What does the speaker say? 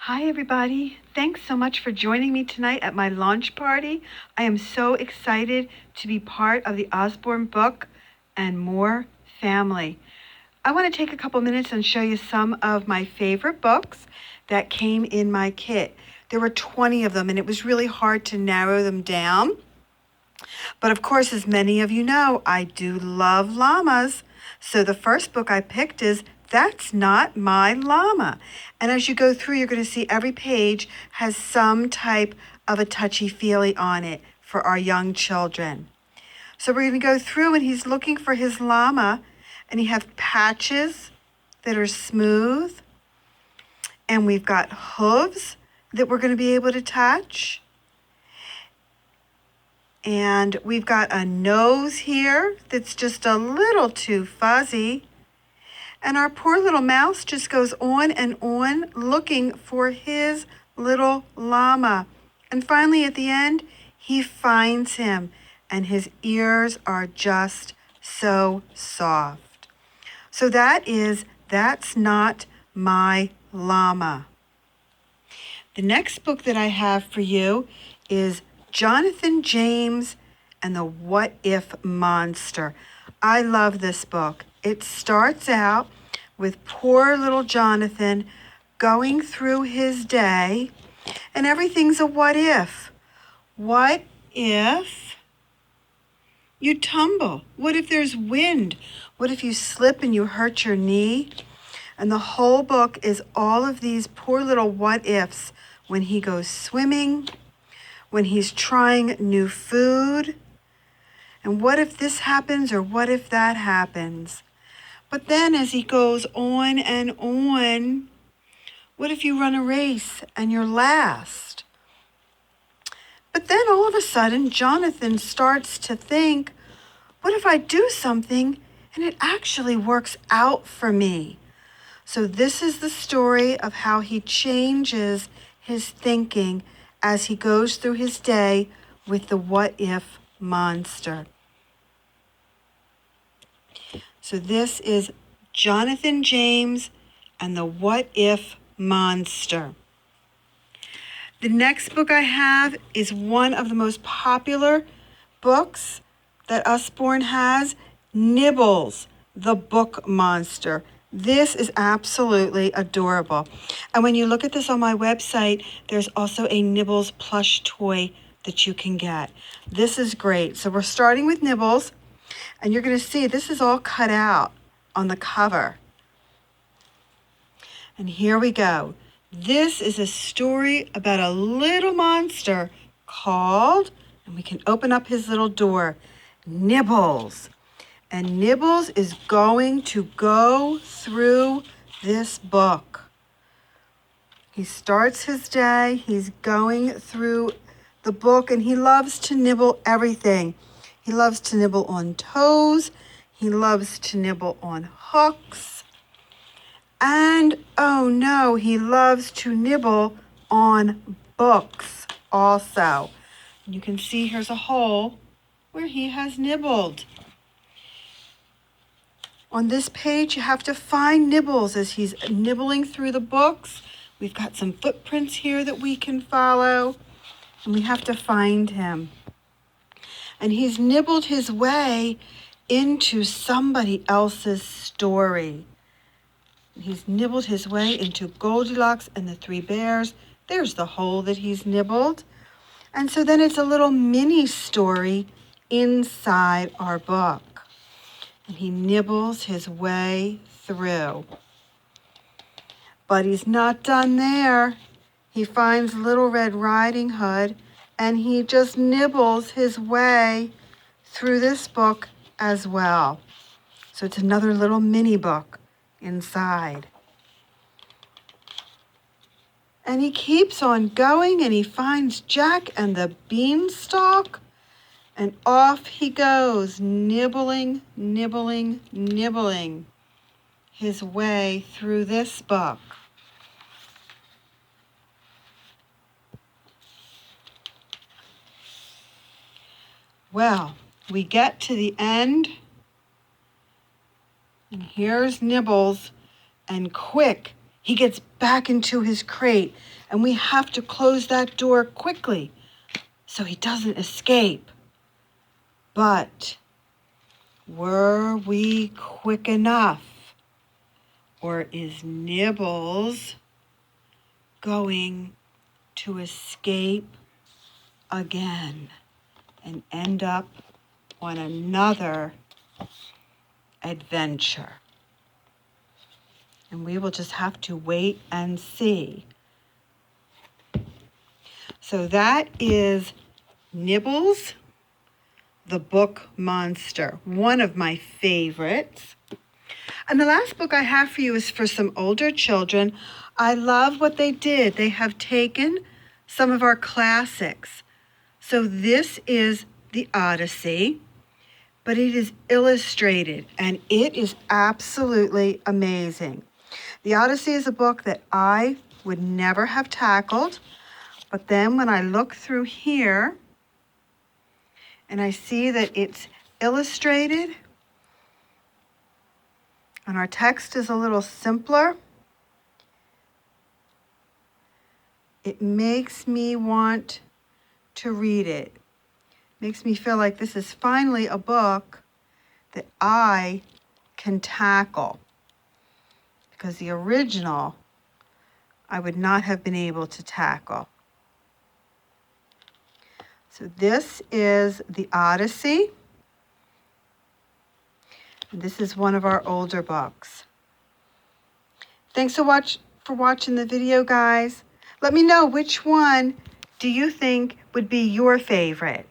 Hi, everybody. Thanks so much for joining me tonight at my launch party. I am so excited to be part of the Usborne book and more family. I want to take a couple minutes and show you some of my favorite books that came in my kit. There were 20 of them, and it was really hard to narrow them down. But of course, as many of you know, I do love llamas. So the first book I picked is That's Not My Llama. And as you go through, you're going to see every page has some type of a touchy-feely on it for our young children. So we're going to go through, and he's looking for his llama, and he have patches that are smooth, and we've got hooves that we're going to be able to touch. And we've got a nose here that's just a little too fuzzy. And our poor little mouse just goes on and on looking for his little llama. And finally, at the end, he finds him, and his ears are just so soft. So That's Not My Llama. The next book that I have for you is Jonathan James and the What If Monster. I love this book. It starts out with poor little Jonathan going through his day, and everything's a what if. What if you tumble? What if there's wind? What if you slip and you hurt your knee? And the whole book is all of these poor little what ifs when he goes swimming, when he's trying new food, and what if this happens or what if that happens? But then as he goes on and on, what if you run a race and you're last? But then all of a sudden, Jonathan starts to think, what if I do something and it actually works out for me? So this is the story of how he changes his thinking as he goes through his day with the what if monster. So this is Jonathan James and the What If Monster. The next book I have is one of the most popular books that Usborne has, Nibbles, the Book Monster. This is absolutely adorable. And when you look at this on my website, there's also a Nibbles plush toy that you can get. This is great. So we're starting with Nibbles, and you're going to see this is all cut out on the cover. And here we go. This is a story about a little monster called, and we can open up his little door, Nibbles. And Nibbles is going to go through this book. He starts his day, he's going through the book, and he loves to nibble everything. He loves to nibble on toes, he loves to nibble on hooks, and oh no, he loves to nibble on books also. You can see here's a hole where he has nibbled. On this page, you have to find Nibbles as he's nibbling through the books. We've got some footprints here that we can follow, and we have to find him. And he's nibbled his way into somebody else's story. He's nibbled his way into Goldilocks and the Three Bears. There's the hole that he's nibbled. And so then it's a little mini story inside our book. And he nibbles his way through. But he's not done there. He finds Little Red Riding Hood, and he just nibbles his way through this book as well. So it's another little mini book inside. And he keeps on going, and he finds Jack and the Beanstalk, and off he goes, nibbling, nibbling, nibbling his way through this book. Well, we get to the end, and here's Nibbles, and quick, He gets back into his crate, and we have to close that door quickly so he doesn't escape. But were we quick enough? Or is Nibbles going to escape again and end up on another adventure? And we will just have to wait and see. So that is Nibbles, the Book Monster, one of my favorites. And the last book I have for you is for some older children. I love what they did. They have taken some of our classics. So this is the Odyssey, but it is illustrated, and it is absolutely amazing. The Odyssey is a book that I would never have tackled, but then when I look through here and I see that it's illustrated and our text is a little simpler, it makes me want to read it. Makes me feel like this is finally a book that I can tackle, because the original I would not have been able to tackle. So this is the Odyssey. And this is one of our older books. Thanks for watching the video, guys. Let me know which one do you think would be your favorite.